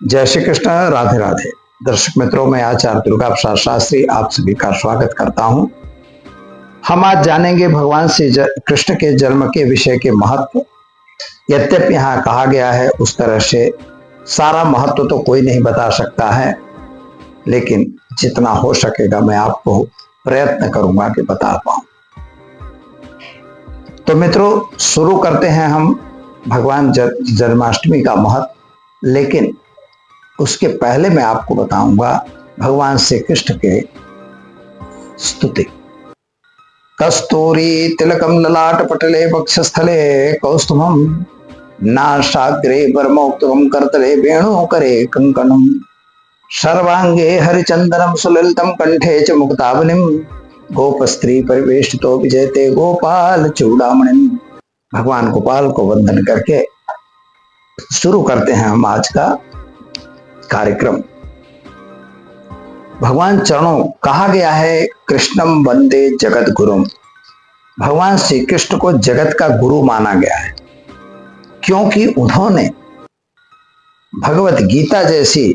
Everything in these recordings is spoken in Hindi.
जय श्री कृष्ण। राधे राधे। दर्शक मित्रों, मैं आचार्य दुर्गा प्रसाद शास्त्री आप सभी का स्वागत करता हूं। हम आज जानेंगे भगवान श्री कृष्ण के जन्म के विषय के महत्व। यद्यपि यहाँ कहा गया है उस तरह से सारा महत्व तो कोई नहीं बता सकता है, लेकिन जितना हो सकेगा मैं आपको प्रयत्न करूंगा कि बता पाऊं। तो मित्रों, शुरू करते हैं हम भगवान जन्माष्टमी का महत्व। लेकिन उसके पहले मैं आपको बताऊंगा भगवान श्री कृष्ण के स्तुति। कस्तूरी तिलकम ललाट पटले वक्षस्थले कौस्तुभम नासाग्रे परमोक्तम करतले वेणु करे कंकणम सर्वांगे हरिचंदनम सुललितम कंठे च मुक्तावलिम गोपस्त्री परिवेष्टितो विजयते गोपाल चूड़ामणिम। भगवान गोपाल को वंदन करके शुरू करते हैं हम आज का कार्यक्रम। भगवान चरणों कहा गया है कृष्णम वंदे जगत गुरुम। भगवान श्री कृष्ण को जगत का गुरु माना गया है, क्योंकि उन्होंने भगवत गीता जैसी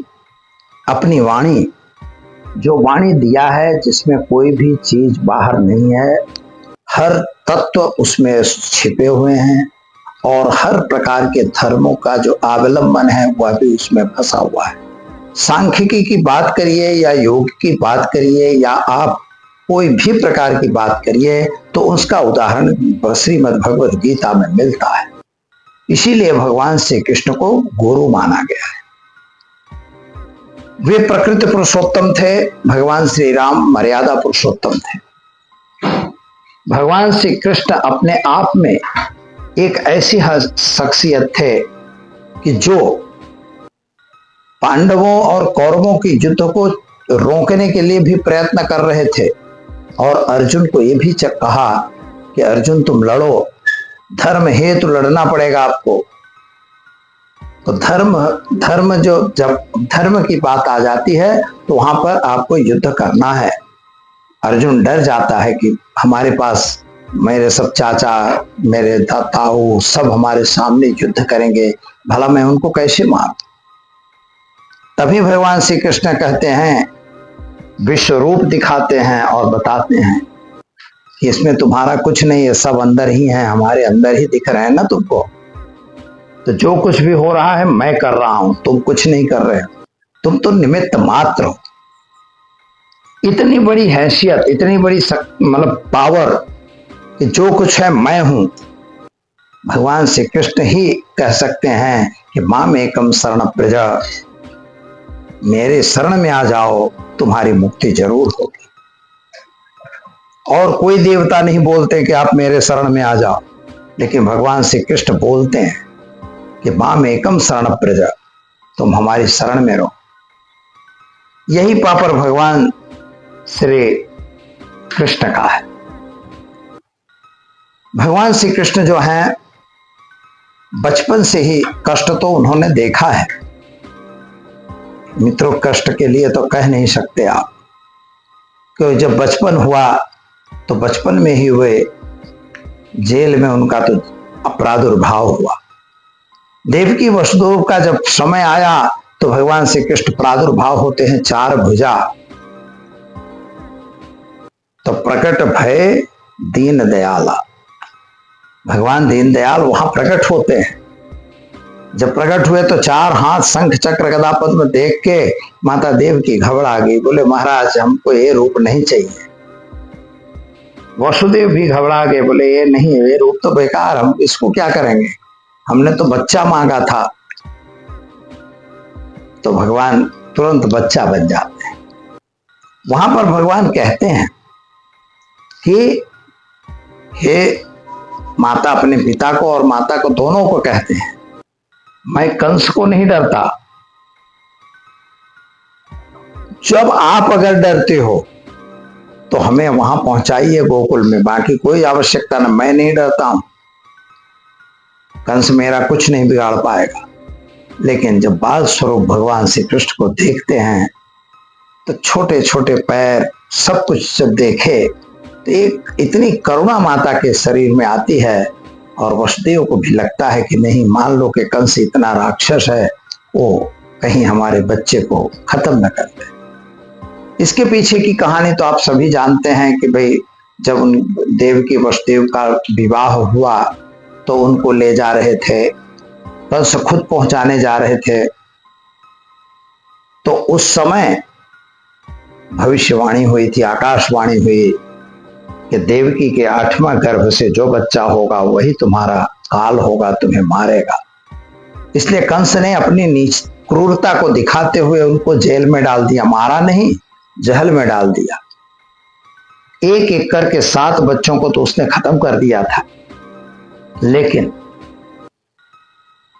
अपनी वाणी, जो वाणी दिया है जिसमें कोई भी चीज बाहर नहीं है, हर तत्व उसमें छिपे हुए हैं और हर प्रकार के धर्मों का जो अवलंबन है वह भी उसमें फंसा हुआ है। सांख्यिकी की बात करिए या योग की बात करिए या आप कोई भी प्रकार की बात करिए तो उसका उदाहरण श्रीमद् भगवत गीता में मिलता है। इसीलिए भगवान श्री कृष्ण को गुरु माना गया है। वे प्रकृति पुरुषोत्तम थे, भगवान श्री राम मर्यादा पुरुषोत्तम थे। भगवान श्री कृष्ण अपने आप में एक ऐसी शख्सियत थे कि जो पांडवों और कौरवों की युद्ध को रोकने के लिए भी प्रयत्न कर रहे थे और अर्जुन को यह भी कहा कि अर्जुन तुम लड़ो, धर्म हेतु लड़ना पड़ेगा आपको। तो धर्म जो जब धर्म की बात आ जाती है तो वहां पर आपको युद्ध करना है। अर्जुन डर जाता है कि हमारे पास मेरे सब चाचा, मेरे ताऊ सब हमारे सामने युद्ध करेंगे, भला मैं उनको कैसे मारूं। तभी भगवान श्री कृष्ण कहते हैं, विश्व रूप दिखाते हैं और बताते हैं कि इसमें तुम्हारा कुछ नहीं है, सब अंदर ही है, हमारे अंदर ही दिख रहे हैं ना तुमको। तो जो कुछ भी हो रहा है मैं कर रहा हूं, तुम कुछ नहीं कर रहे हो, तुम तो निमित्त मात्र हो। इतनी बड़ी हैसियत, इतनी बड़ी मतलब पावर कि जो कुछ है मैं हूं। भगवान श्री कृष्ण ही कह सकते हैं कि माम एकम शरण प्रजा, मेरे शरण में आ जाओ, तुम्हारी मुक्ति जरूर होगी। और कोई देवता नहीं बोलते कि आप मेरे शरण में आ जाओ, लेकिन भगवान श्री कृष्ण बोलते हैं कि माम एकम शरण प्रजा, तुम हमारी शरण में रहो। यही पापर भगवान श्री कृष्ण का है। भगवान श्री कृष्ण जो हैं बचपन से ही कष्ट तो उन्होंने देखा है। मित्रों, कष्ट के लिए तो कह नहीं सकते आप, क्योंकि जब बचपन हुआ तो बचपन में ही वे जेल में उनका तो प्रादुर्भाव हुआ। देवकी वसुदेव का जब समय आया तो भगवान श्री कृष्ण प्रादुर्भाव होते हैं चार भुजा। तो प्रकट भय दीन दयाला, भगवान दीन दयाल वहां प्रकट होते हैं। जब प्रकट हुए तो चार हाथ शंख चक्र गदा पद्म देख के माता देवकी घबरा गई, बोले महाराज हमको ये रूप नहीं चाहिए। वसुदेव भी घबरा गए, बोले ये नहीं, ये रूप तो बेकार, हम इसको क्या करेंगे, हमने तो बच्चा मांगा था। तो भगवान तुरंत बच्चा बन जाते हैं। वहां पर भगवान कहते हैं कि हे माता, अपने पिता को और माता को दोनों को कहते हैं, मैं कंस को नहीं डरता। जब आप अगर डरते हो तो हमें वहां पहुंचाइए गोकुल में, बाकी कोई आवश्यकता नहीं, मैं नहीं डरता हूं। कंस मेरा कुछ नहीं बिगाड़ पाएगा। लेकिन जब बाल स्वरूप भगवान श्री कृष्ण को देखते हैं तो छोटे छोटे पैर सब कुछ जब देखे तो एक इतनी करुणा माता के शरीर में आती है और वसुदेव को भी लगता है कि नहीं, मान लो कि कंस इतना राक्षस है, वो कहीं हमारे बच्चे को खत्म न कर दे। इसके पीछे की कहानी तो आप सभी जानते हैं कि भाई जब उन देवकी वसुदेव का विवाह हुआ तो उनको ले जा रहे थे, कंस खुद पहुंचाने जा रहे थे। तो उस समय भविष्यवाणी हुई थी, आकाशवाणी हुई कि देवकी के 8वां गर्भ से जो बच्चा होगा वही तुम्हारा काल होगा, तुम्हें मारेगा। इसलिए कंस ने अपनी नीच क्रूरता को दिखाते हुए उनको जेल में डाल दिया, मारा नहीं, जहल में डाल दिया। एक एक करके 7 बच्चों को तो उसने खत्म कर दिया था। लेकिन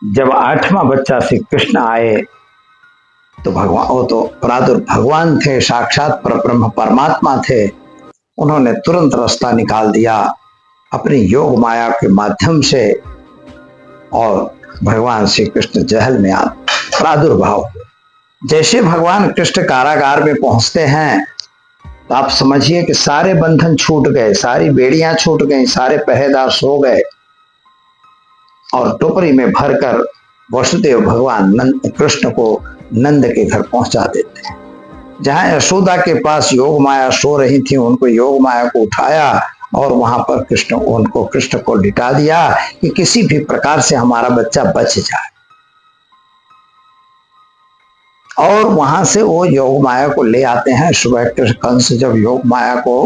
जब 8वां बच्चा श्री कृष्ण आए तो भगवान, वो तो भगवान थे, साक्षात परब्रह्म परमात्मा थे। उन्होंने तुरंत रास्ता निकाल दिया अपनी योग माया के माध्यम से और भगवान श्री कृष्ण जहल में प्रादुर्भाव। जैसे भगवान कृष्ण कारागार में पहुंचते हैं तो आप समझिए कि सारे बंधन छूट गए, सारी बेड़ियां छूट गई, सारे पहरेदार सो गए और टोकरी में भरकर वसुदेव भगवान नंद कृष्ण को नंद के घर पहुंचा देते हैं। जहां यशोदा के पास योग माया सो रही थी, उनको योग माया को उठाया और वहां पर कृष्ण को लिटा दिया कि किसी भी प्रकार से हमारा बच्चा बच जाए। और वहां से वो योग माया को ले आते हैं। सुबह कंस जब योग माया को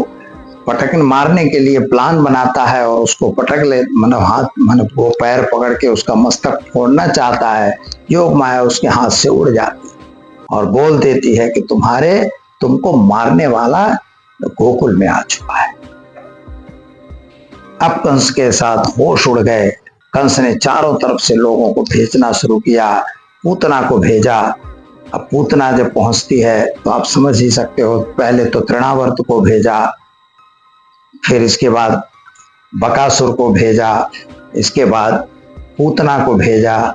पटकन मारने के लिए प्लान बनाता है और उसको पटक ले, वो पैर पकड़ के उसका मस्तक फोड़ना चाहता है, योग माया उसके हाथ से उड़ जाती और बोल देती है कि तुमको मारने वाला गोकुल में आ चुका है। अब कंस के साथ होश उड़ गए। कंस ने चारों तरफ से लोगों को भेजना शुरू किया, पूतना को भेजा। अब पूतना जब पहुंचती है तो आप समझ ही सकते हो, पहले तो तृणावर्त को भेजा, फिर इसके बाद बकासुर को भेजा, इसके बाद पूतना को भेजा।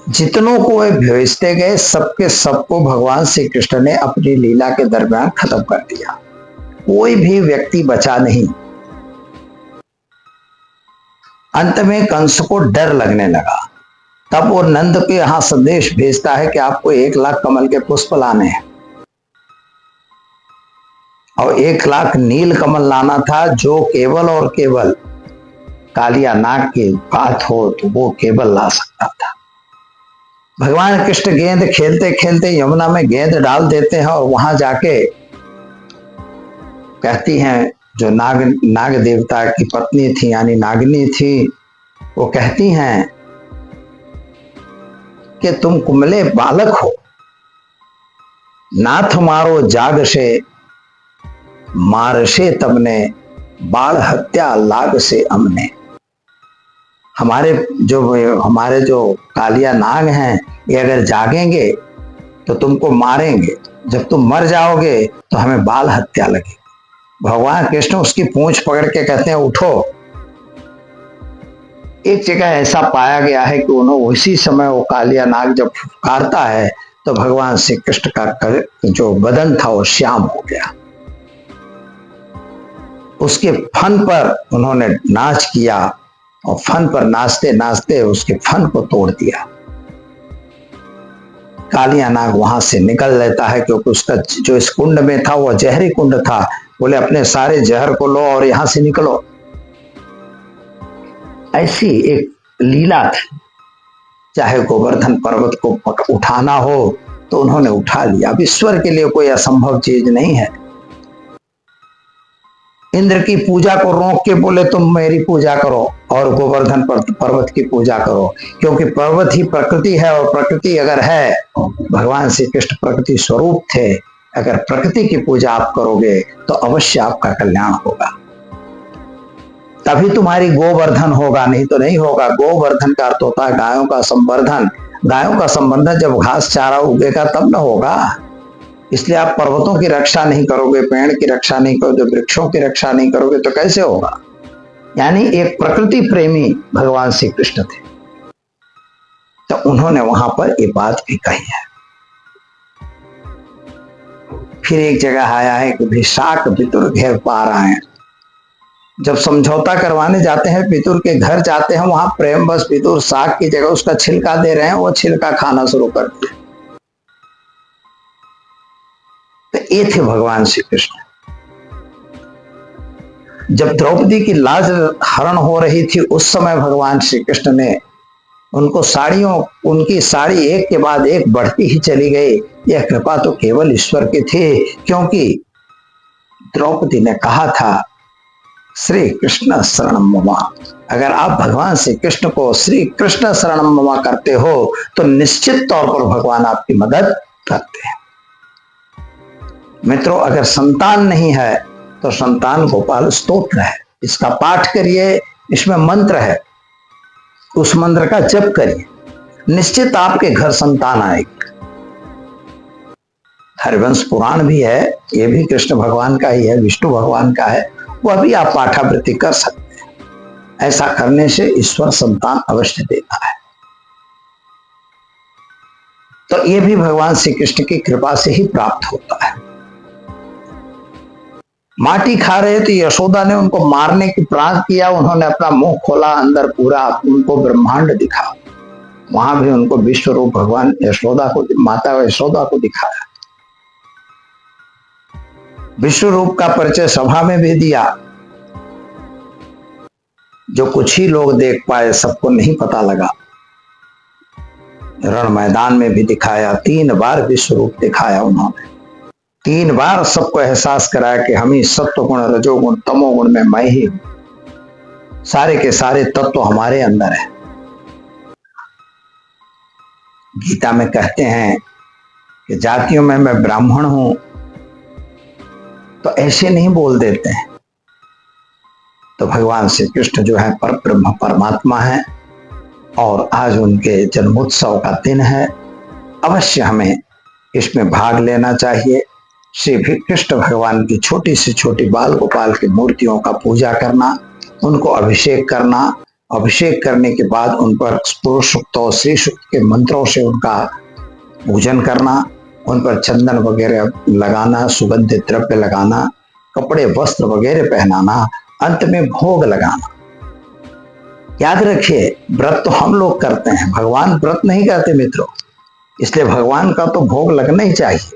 जितनों को वे भेजते गए सबके सबको भगवान श्री कृष्ण ने अपनी लीला के दरमियान खत्म कर दिया। कोई भी व्यक्ति बचा नहीं। अंत में कंस को डर लगने लगा। तब वो नंद के यहां संदेश भेजता है कि आपको 1 लाख कमल के पुष्प लाने हैं और 1 लाख नील कमल लाना था, जो केवल और केवल कालिया नाग की बात हो तो वो केवल ला सकता था। भगवान कृष्ण गेंद खेलते खेलते यमुना में गेंद डाल देते हैं और वहां जाके कहती हैं, जो नाग देवता की पत्नी थी यानी नागिनी थी, वो कहती हैं कि तुम कुमले बालक हो, नाथ मारो जाग से मारशे तबने, बाल हत्या लाग से अमने। हमारे जो कालिया नाग हैं, ये अगर जागेंगे तो तुमको मारेंगे, जब तुम मर जाओगे तो हमें बाल हत्या लगे। भगवान कृष्ण उसकी पूंछ पकड़ के कहते हैं उठो। एक जगह ऐसा पाया गया है कि उन्होंने उसी समय वो कालिया नाग जब फुफकारता है तो भगवान श्री कृष्ण का जो बदन था वो श्याम हो गया। उसके फन पर उन्होंने नाच किया और फन पर नाचते नाचते उसके फन को तोड़ दिया। कालिया नाग वहां से निकल लेता है क्योंकि उसका जो इस कुंड में था वो जहरी कुंड था। बोले अपने सारे जहर को लो और यहां से निकलो। ऐसी एक लीला थी। चाहे गोवर्धन पर्वत को उठाना हो तो उन्होंने उठा लिया। अब ईश्वर के लिए कोई असंभव चीज नहीं है। इंद्र की पूजा को रोक के बोले तुम मेरी पूजा करो और गोवर्धन पर्वत की पूजा करो, क्योंकि पर्वत ही प्रकृति है और प्रकृति अगर है, भगवान श्री कृष्ण प्रकृति स्वरूप थे, अगर प्रकृति की पूजा आप करोगे तो अवश्य आपका कल्याण होगा, तभी तुम्हारी गोवर्धन होगा, नहीं तो नहीं होगा। गोवर्धन का अर्थ होता है गायों का संवर्धन। गायों का संवर्धन जब घास चारा उगेगा तब न होगा। इसलिए आप पर्वतों की रक्षा नहीं करोगे, पेड़ की रक्षा नहीं करोगे, वृक्षों की रक्षा नहीं करोगे तो कैसे होगा। यानी एक प्रकृति प्रेमी भगवान श्री कृष्ण थे, तो उन्होंने वहां पर ये बात भी कही है। फिर एक जगह आया है कि विशाख पितुर घेर पा रहे हैं। जब समझौता करवाने जाते हैं, पितुर के घर जाते हैं, वहां प्रेम बस पितुर साग की जगह उसका छिलका दे रहे हैं, वो छिलका खाना शुरू कर दिया। तो ये थे भगवान श्री कृष्ण। जब द्रौपदी की लाज हरण हो रही थी उस समय भगवान श्री कृष्ण ने उनकी साड़ी एक के बाद एक बढ़ती ही चली गई। यह कृपा तो केवल ईश्वर की थी, क्योंकि द्रौपदी ने कहा था श्री कृष्ण शरणम मम। अगर आप भगवान श्री कृष्ण को श्री कृष्ण शरणम मम करते हो तो निश्चित तौर पर भगवान आपकी मदद करते हैं। मित्रों, अगर संतान नहीं है तो संतान गोपाल स्तोत्र है, इसका पाठ करिए, इसमें मंत्र है, उस मंत्र का जप करिए, निश्चित आपके घर संतान आएगी। हरिवंश पुराण भी है, ये भी कृष्ण भगवान का ही है, विष्णु भगवान का है, वह भी आप पाठावृत्ति कर सकते हैं। ऐसा करने से ईश्वर संतान अवश्य देता है। तो ये भी भगवान श्री कृष्ण की कृपा से ही प्राप्त होता है। माटी खा रहे थे, यशोदा ने उनको मारने की प्राण किया, उन्होंने अपना मुंह खोला, अंदर पूरा उनको ब्रह्मांड दिखा। वहां भी उनको विश्व रूप भगवान यशोदा को, माता यशोदा को दिखाया। विश्व रूप का परिचय सभा में भी दिया, जो कुछ ही लोग देख पाए, सबको नहीं पता लगा। रण मैदान में भी दिखाया, 3 बार विश्व रूप दिखाया उन्होंने। 3 बार सबको एहसास कराया कि हम ही सत्व गुण, रजोगुण, तमोगुण में मैं ही हूं, सारे के सारे तत्व हमारे अंदर है। गीता में कहते हैं कि जातियों में मैं ब्राह्मण हूं, तो ऐसे नहीं बोल देते हैं। तो भगवान श्री कृष्ण जो है परब्रह्म परमात्मा है, और आज उनके जन्मोत्सव का दिन है। अवश्य हमें इसमें भाग लेना चाहिए। श्री कृष्ण भगवान की छोटी से छोटी बाल गोपाल की मूर्तियों का पूजा करना, उनको अभिषेक करना, अभिषेक करने के बाद उन पर पुरुष सूक्त और श्री सूक्त के मंत्रों से उनका पूजन करना, उन पर चंदन वगैरह लगाना, सुगंधित द्रव्य लगाना, कपड़े वस्त्र वगैरह पहनाना, अंत में भोग लगाना। याद रखिए, व्रत तो हम लोग करते हैं, भगवान व्रत नहीं करते मित्रों, इसलिए भगवान का तो भोग लगना ही चाहिए।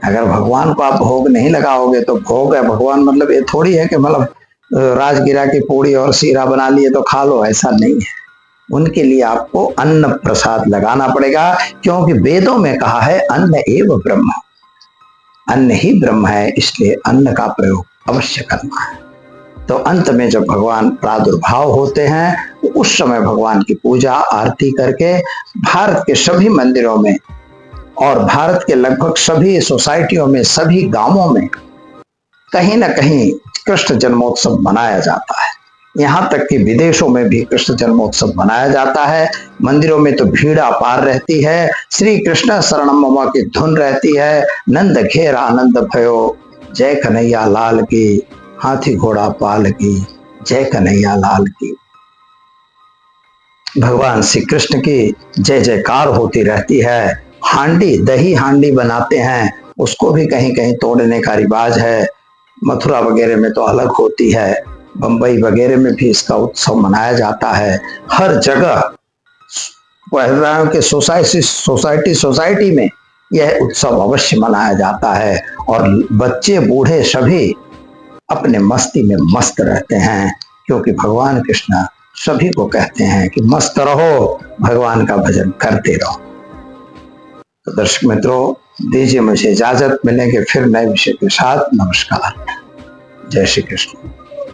अगर भगवान को आप भोग नहीं लगाओगे तो भोग है भगवान, मतलब ये थोड़ी है कि मतलब राजगिरा की पूड़ी और सीरा बना लिए तो खा लो, ऐसा नहीं है। उनके लिए आपको अन्न प्रसाद लगाना पड़ेगा, क्योंकि वेदों में कहा है अन्न एव ब्रह्म, अन्न ही ब्रह्म है, इसलिए अन्न का प्रयोग अवश्य करना है। तो अंत में जब भगवान प्रादुर्भाव होते हैं तो उस समय भगवान की पूजा आरती करके भारत के सभी मंदिरों में और भारत के लगभग सभी सोसाइटियों में, सभी गांवों में कहीं ना कहीं कृष्ण जन्मोत्सव मनाया जाता है। यहाँ तक कि विदेशों में भी कृष्ण जन्मोत्सव मनाया जाता है। मंदिरों में तो भीड़ अपार रहती है, श्री कृष्ण शरणम मम की धुन रहती है, नंद घेर आनंद भयो, जय कन्हैया लाल की, हाथी घोड़ा पाल की, जय कन्हैया लाल की। भगवान श्री कृष्ण की जय जयकार होती रहती है। हांडी, दही हांडी बनाते हैं, उसको भी कहीं कहीं तोड़ने का रिवाज है। मथुरा वगैरह में तो अलग होती है, बंबई वगैरह में भी इसका उत्सव मनाया जाता है। हर जगह के सोसाइटी में यह उत्सव अवश्य मनाया जाता है, और बच्चे बूढ़े सभी अपने मस्ती में मस्त रहते हैं, क्योंकि भगवान कृष्ण सभी को कहते हैं कि मस्त रहो, भगवान का भजन करते रहो। तो दर्शक मित्रों, दीजिए मुझे इजाजत, मिलेंगे फिर नए विषय के साथ। नमस्कार, जय श्री कृष्ण।